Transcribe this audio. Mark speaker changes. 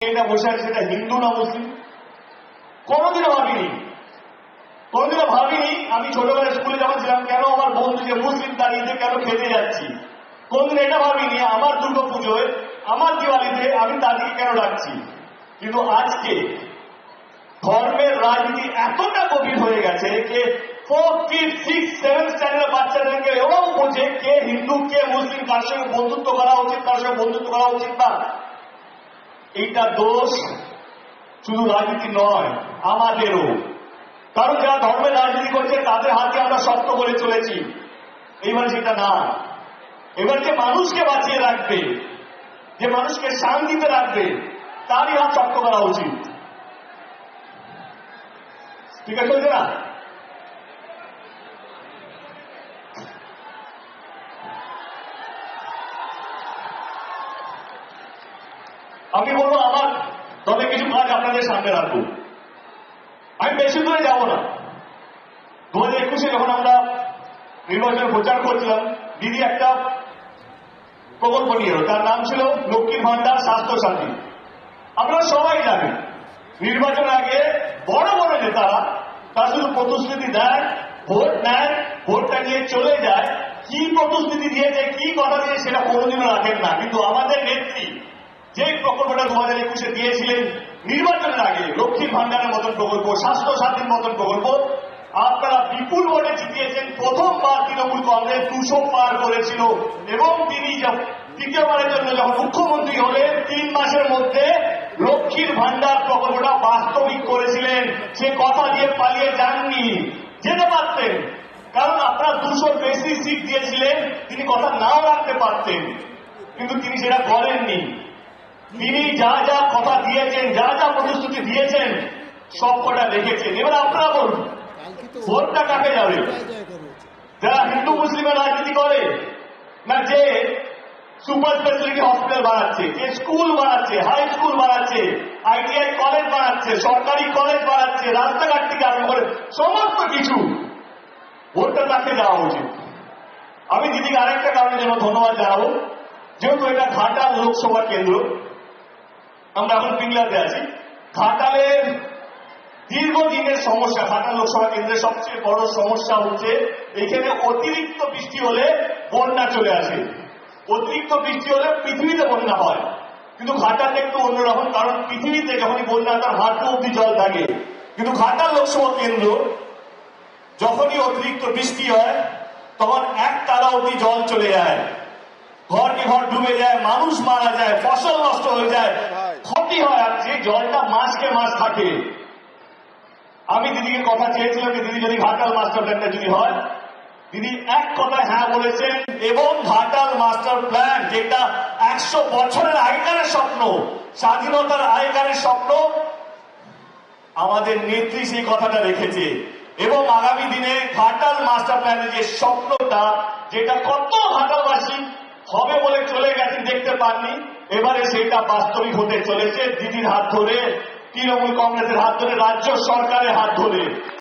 Speaker 1: এটা বসে আছে সেটা হিন্দু না মুসলিম, কোনোদিনও ভাবিনি। কোনোদিনও ভাবিনি আমি ছোটবেলায় স্কুলে যখন ছিলাম কেন আমার বন্ধু যে মুসলিম দাঁড়িয়েছে কেন খেতে যাচ্ছি, কোনদিন এটা ভাবিনি আমার দুর্গা পুজোয় আমার দিওয়ালিতে আমি তাদেরকে কেন ডাকছি। কিন্তু আজকে ধর্মের রাজনীতি এতটা গভীর হয়ে গেছে যে 4, 5, 6, 7 স্ট্যান্ডার্ড বাচ্চাদেরকে এও বোঝে কে হিন্দু কে মুসলিম, কার সঙ্গে বন্ধুত্ব করা উচিত কার সঙ্গে বন্ধুত্ব করা উচিত না। এইটা দোষ শুধু রাজনীতি নয় আমাদেরও, কারণ যারা ধর্মের রাজনীতি করছে তাদের হাতে আমরা শক্ত করে চলেছি। এইবারে সেটা না, এবার যে মানুষকে বাঁচিয়ে রাখবে, যে মানুষকে শান্তিতে রাখবে তারই হাত শক্ত করা উচিত। ঠিক আছে চলছে না? আমি বলবো আমার তবে কিছু কাজ আপনাদের সামনে রাখবো, আমি বেশি দূরে যাব না। 2021-এ যখন আমরা নির্বাচন প্রচার করছিলাম, দিদি একটা প্রকল্প নিয়ে এলো, তার নাম ছিল লক্ষ্মীর ভান্ডার স্বাস্থ্য সাথী। আপনারা সবাই জানেন নির্বাচনের আগে বড় বড় নেতারা তারা শুধু প্রতিশ্রুতি দেয়, ভোট নেয়, ভোটটা নিয়ে চলে যায়, কি প্রতিশ্রুতি দিয়েছে কি কথা দিয়ে সেটা কোনোদিনও রাখেন না। কিন্তু আমাদের নেত্রী যে প্রকল্পটা 2021-এ দিয়েছিলেন নির্বাচনের আগে, লক্ষ্মীর ভান্ডারের মতন প্রকল্প, স্বাস্থ্য সাথীর মতন প্রকল্প, আপনারা বিপুল ভোটে জিতিয়েছেন। প্রথমবার তৃণমূল কংগ্রেস 200 পার করেছিল এবং তিনি দ্বিতীয়বারের জন্য যখন মুখ্যমন্ত্রী হলেন 3 মাসের মধ্যে লক্ষ্মীর ভান্ডার প্রকল্পটা বাস্তবিক করেছিলেন। সে কথা দিয়ে পালিয়ে যাননি, যেতে পারতেন, কারণ আপনারা 200 বেশি সিট দিয়েছিলেন, তিনি কথা নাও রাখতে পারতেন, কিন্তু তিনি সেটা করেননি। তিনি যা যা কথা দিয়েছেন, যা যা প্রতিশ্রুতি দিয়েছেন সব কটা রেখেছেন। এবার আপনারা বলুন ভোটটা কাকে যাবে? যারা হিন্দু মুসলিমের রাজনীতি করে, না যে সুপার স্পেশালিটি হসপিটাল বানাচ্ছে, যে স্কুল বানাচ্ছে, হাই স্কুল বানাচ্ছে, ITI কলেজ বানাচ্ছে, সরকারি কলেজ বানাচ্ছে, রাস্তাঘাট থেকে আরম্ভ করে সমস্ত কিছু, ভোটটা তাকে দেওয়া উচিত। আমি দিদিকে আরেকটা কারণের জন্য ধন্যবাদ জানাবো, যেহেতু এটা ঘাটাল লোকসভা কেন্দ্র, আমরা এখন পিংলাতে আছি। ঘাটালের দীর্ঘদিনের সমস্যা, ঘাটাল লোকসভা কেন্দ্রের সবচেয়ে বড় সমস্যা হচ্ছে এখানে অতিরিক্ত বৃষ্টি হলে বন্যা চলে আসে। অতিরিক্ত বৃষ্টি হলে পৃথিবীতে বন্যা হয়, কিন্তু ঘাটালে একটু অন্যরকম, কারণ পৃথিবীতে যখনই বন্যা তার হাঁটু অব্দি জল থাকে, কিন্তু ঘাটাল লোকসভা কেন্দ্র যখনই অতিরিক্ত বৃষ্টি হয় তখন একতলা অব্দি জল চলে যায়, ঘরকে ঘর ডুবে যায়, মানুষ মারা যায়, ফসল নষ্ট হয়ে যায়, ক্ষতি হয়। আর যে জলটা মাসকে মাস থাকে, আমি দিদিকে কথা চেয়েছিলাম যে দিদি যদি ঘাটাল মাস্টার প্ল্যানটা যদি হয়, দিদি এক কথায় হ্যাঁ বলেছেন। এবং ঘাটাল মাস্টার প্ল্যান যেটা 100 বছরের আগেকারের স্বপ্ন, স্বাধীনতার আগেকারের স্বপ্ন, আমাদের নেত্রী সেই কথাটা রেখেছে। এবং আগামী দিনে ঘাটাল মাস্টার প্ল্যানের যে স্বপ্নটা, যেটা কত ঘাটালবাসী হবে বলে চলে গেছে দেখতে পাননি, এবারে সেটা বাস্তবিক হতে চলেছে দিদির হাত ধরে, তৃণমূল কংগ্রেসের হাত ধরে, রাজ্য সরকারের হাত ধরে।